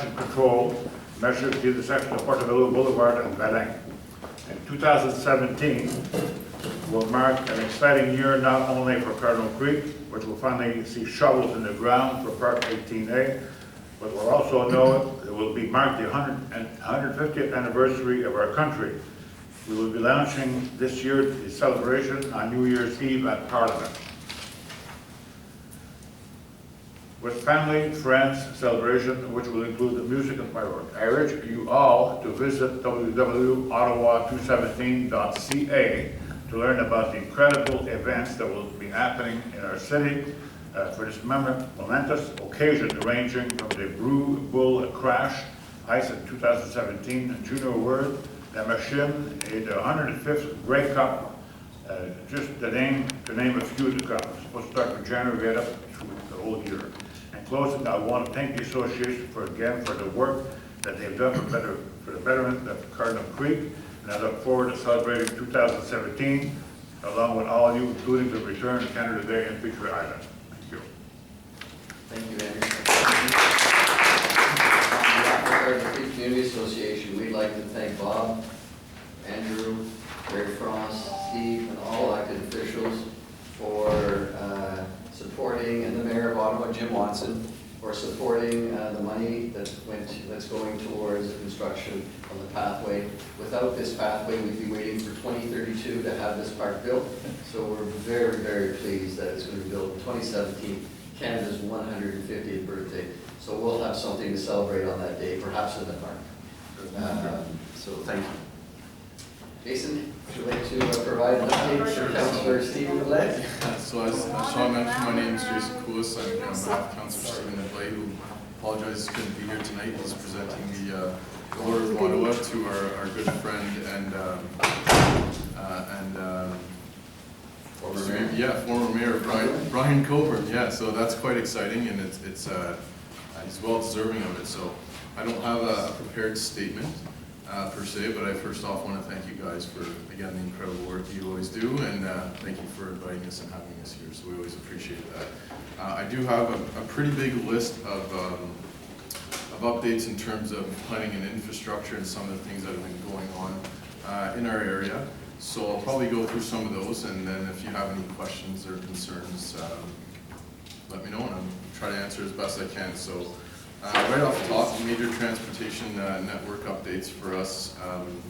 congestion control measures to the section of Portobello Boulevard and Beleng. In 2017 will mark an exciting year not only for Cardinal Creek, which will finally see shovels in the ground for Park 18A, but we'll also know it will be marked the 150th anniversary of our country. We will be launching this year's celebration on New Year's Eve at Parliament. With family, friends celebration, which will include the music and fireworks. I urge you all to visit www.ottawa217.ca to learn about the incredible events that will be happening in our city for this momentous occasion, ranging from the Brew Bull Crash, Ice in 2017, and Junior Award, La Machine, and the 105th Grey Cup, just to name a few to come. It's supposed to start from January right up through the whole year. In closing, I want to thank the association for the work that they've done for the betterment of Cardinal Creek, and I look forward to celebrating 2017 along with all of you, including the return of Canada Day and Victory Island. Thank you. Thank you, Andrew. On behalf of the Cardinal Creek Community Association, we'd like to thank Bob, Andrew, Gary Frost, Steve, and all elected officials for supporting, and the Mayor of Ottawa, Jim Watson, for supporting the money that's going towards the construction of the pathway. Without this pathway, we'd be waiting for 2032 to have this park built. So we're very, very pleased that it's going to be built in 2017, Canada's 150th birthday. So we'll have something to celebrate on that day, perhaps in the park. So thank you. Jason, would you like to provide an update for Councillor Stephen Blais? So as Sean mentioned, my name is Jason Koulis. I'm here on behalf of Councillor Stephen Blais, who apologizes he couldn't be here tonight. He's presenting the Order of Ottawa to our good friend and former mayor Brian Coburn. Yeah, so that's quite exciting, and he's well deserving of it. So I don't have a prepared statement per se, but I first off want to thank you guys for, again, the incredible work you always do, and thank you for inviting us and having us here, so we always appreciate that. I do have a pretty big list of updates in terms of planning and infrastructure and some of the things that have been going on in our area, so I'll probably go through some of those, and then if you have any questions or concerns, let me know, and I'll try to answer as best I can. So. Right off the top, major transportation network updates for us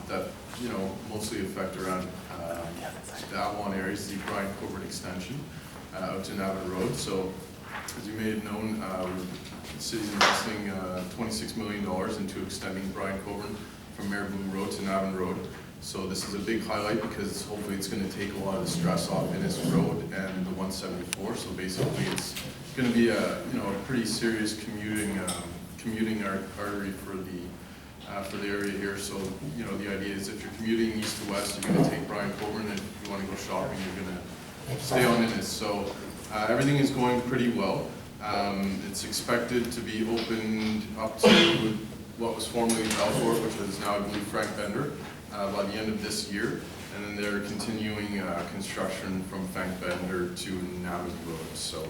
that mostly affect around the Avalon areas, the Brian Coburn extension out to Navan Road. So, as you may have known, the city's investing $26 million into extending Brian Coburn from Mayor Bloom Road to Navan Road. So this is a big highlight because hopefully it's going to take a lot of the stress off Innis Road and the 174. So basically, it's going to be a pretty serious commuting artery for the area here. So the idea is if you're commuting east to west, you're going to take Brian Coburn, and if you want to go shopping, you're going to stay on Innis. So everything is going pretty well. It's expected to be opened up to what was formerly Balfour, which is now I believe Frank Bender, by the end of this year. And then they're continuing construction from Frank Bender to Navan Road. So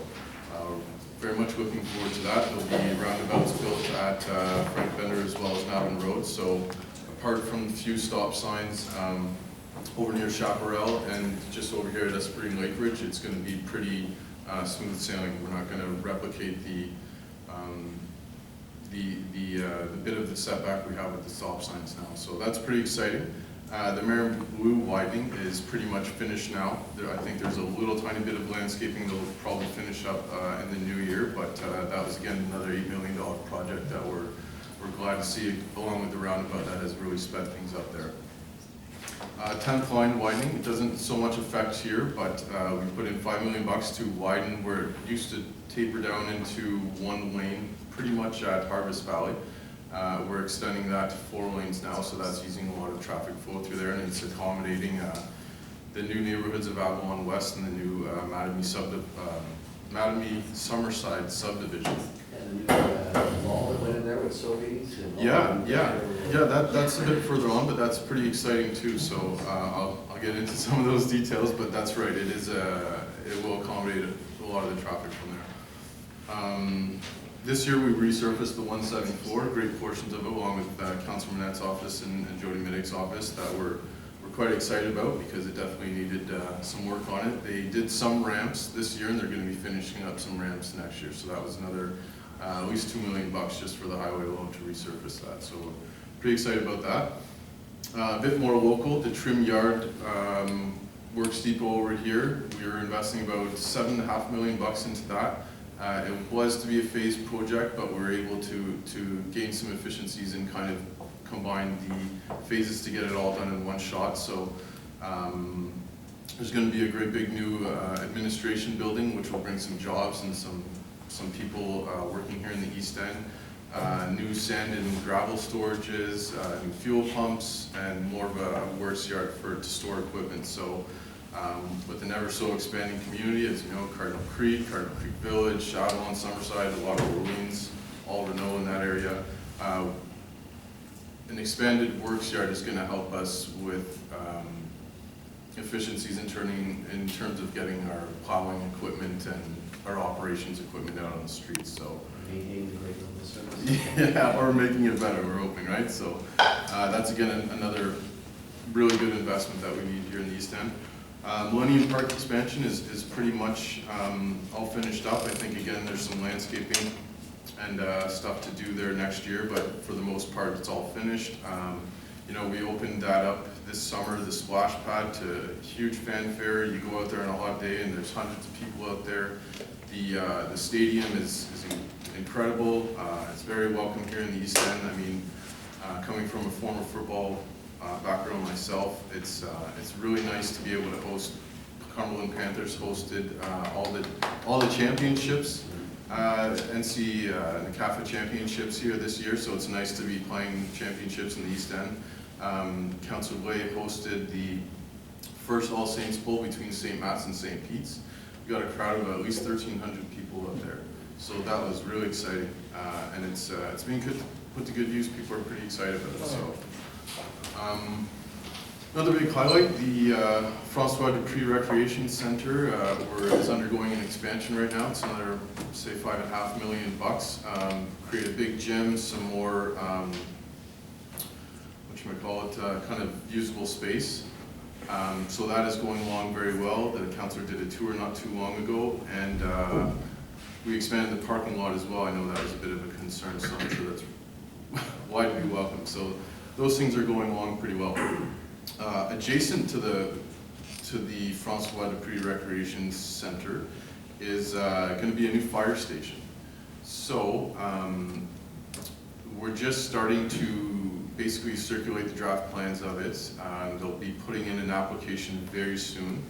very much looking forward to that. There'll be roundabouts built at Frank Bender as well as Navan Road. So apart from a few stop signs over near Chaparral and just over here at Esprit Lake Ridge, it's going to be pretty smooth sailing. We're not going to replicate the bit of the setback we have with the stop signs now. So that's pretty exciting. The Marion Blue widening is pretty much finished now. I think there's a little tiny bit of landscaping that will probably finish up in the new year, but that was again another $8 million project that we're glad to see, along with the roundabout that has really sped things up there. 10th line widening, it doesn't so much affect here, but we put in $5 million to widen where it used to taper down into one lane pretty much at Harvest Valley. We're extending that to 4 lanes now, so that's using a lot of traffic flow through there, and it's accommodating the new neighborhoods of Avalon West and the new Mattamy Summerside subdivision. And the mall that went in there with Sobeys. That's a bit further on, but that's pretty exciting too. So I'll get into some of those details, but that's right. It will accommodate a lot of the traffic from there. This year we resurfaced the 174, great portions of it, along with Councilor Manette's office and Jody Middick's office that we're quite excited about because it definitely needed some work on it. They did some ramps this year and they're going to be finishing up some ramps next year. So that was another at least $2 million just for the highway alone to resurface that. So we're pretty excited about that. A bit more local, the Trim Yard Works Depot over here. We were investing about $7.5 million into that. It was to be a phased project, but we were able to gain some efficiencies and kind of combine the phases to get it all done in one shot. So there's going to be a great big new administration building, which will bring some jobs and some people working here in the East End. New sand and gravel storages, new fuel pumps, and more of a works yard to store equipment. So with an ever so expanding community, as you know, Cardinal Creek Village, Shadowlawn, Summerside, a lot of Orleans, all Renault in that area. An expanded works yard is going to help us with efficiencies in terms of getting our plowing equipment and our operations equipment out on the streets. So Maintaining the great level of service. yeah, or making it better, we're hoping, right? So that's again another really good investment that we need here in the East End. Millennium Park expansion is pretty much all finished up. I think again there's some landscaping and stuff to do there next year, but for the most part it's all finished. You know, we opened that up this summer, the splash pad, to huge fanfare. You go out there on a hot day and there's hundreds of people out there. The stadium is incredible. It's very welcome here in the East End. I mean, coming from a former football background myself, it's really nice to be able to host. Cumberland Panthers hosted all the championships, NC and the CAFA championships here this year, so it's nice to be playing championships in the East End. Councillor Blais hosted the first All Saints Bowl between St. Matt's and St. Pete's. We got a crowd of at least 1,300 people out there, so that was really exciting, and it's being put to good use. People are pretty excited about it. So. Another big highlight, the François Dupree Recreation Center is undergoing an expansion right now. It's another, say, $5.5 million. Create a big gym, some more, kind of usable space. So that is going along very well. The councillor did a tour not too long ago, and we expanded the parking lot as well. I know that was a bit of a concern, so I'm sure that's widely welcome. So those things are going along pretty well. Adjacent to the François Dupree Recreation Center is going to be a new fire station. So we're just starting to basically circulate the draft plans of it. They'll be putting in an application very soon.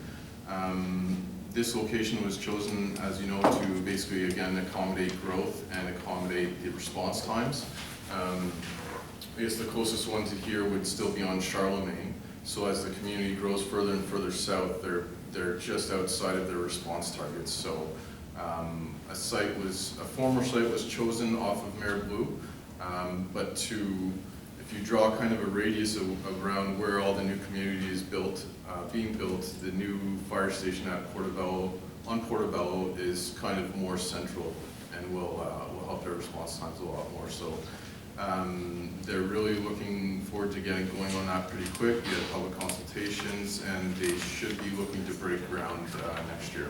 This location was chosen, as you know, to basically again accommodate growth and accommodate the response times. I guess the closest one to here would still be on Charlemagne. So as the community grows further and further south, they're just outside of their response targets. So a former site was chosen off of Mare Blue, but if you draw kind of a radius around where all the new community is being built, the new fire station at Portobello is kind of more central and will help their response times a lot more. So they're really looking forward to getting going on that pretty quick. We had public consultations, and they should be looking to break ground next year.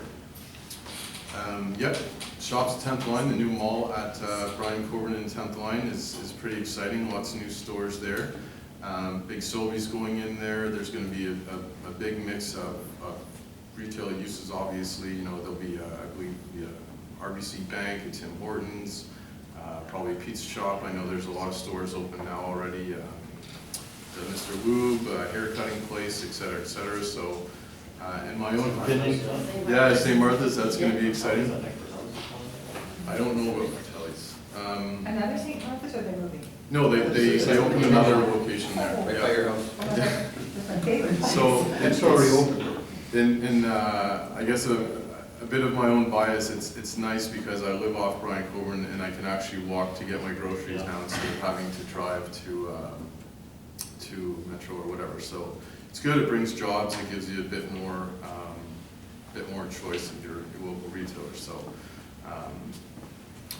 Yep, Shops 10th Line, the new mall at Brian Coburn and 10th Line is pretty exciting. Lots of new stores there. Big Sobeys going in there. There's going to be a big mix of retail uses. Obviously, you know, there'll be I believe RBC Bank, a Tim Hortons. Probably a pizza shop. I know there's a lot of stores open now already. The Mr. Lube, hair cutting place, et cetera, et cetera. So, in my own opinion, yeah, St. Martha's, that's going to be exciting. I don't know about Fratelli's. Another St. Martha's, or they're moving? No, they opened another location there. Right by your house. That's my favorite. So It's already open. In I guess a bit of my own bias, it's nice because I live off Brian Coburn and I can actually walk to get my groceries now instead of having to drive to Metro or whatever. So it's good, it brings jobs, it gives you a bit more choice in your local retailer. So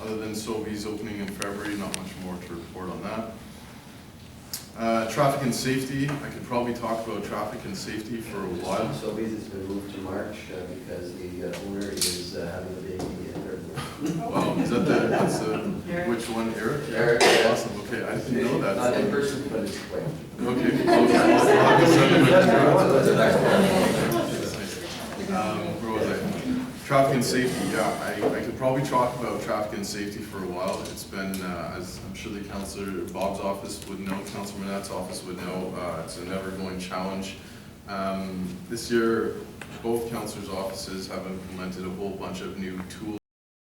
Other than Sobeys opening in February, not much more to report on that. Traffic and safety, I could probably talk about traffic and safety for a while. Sobeys has been moved to March because the owner is having a baby in February. Wow, is that that's which one, Eric? Eric, yeah. Awesome, okay, I didn't know that. Not in person, but it's quick. Okay, I'll have to send him a where was I? Traffic and safety, yeah, I could probably talk about traffic and safety for a while. It's been, as I'm sure the councillor, Bob's office would know, Councillor Manette's office would know, it's a never-going challenge. This year, both councillors' offices have implemented a whole bunch of new tools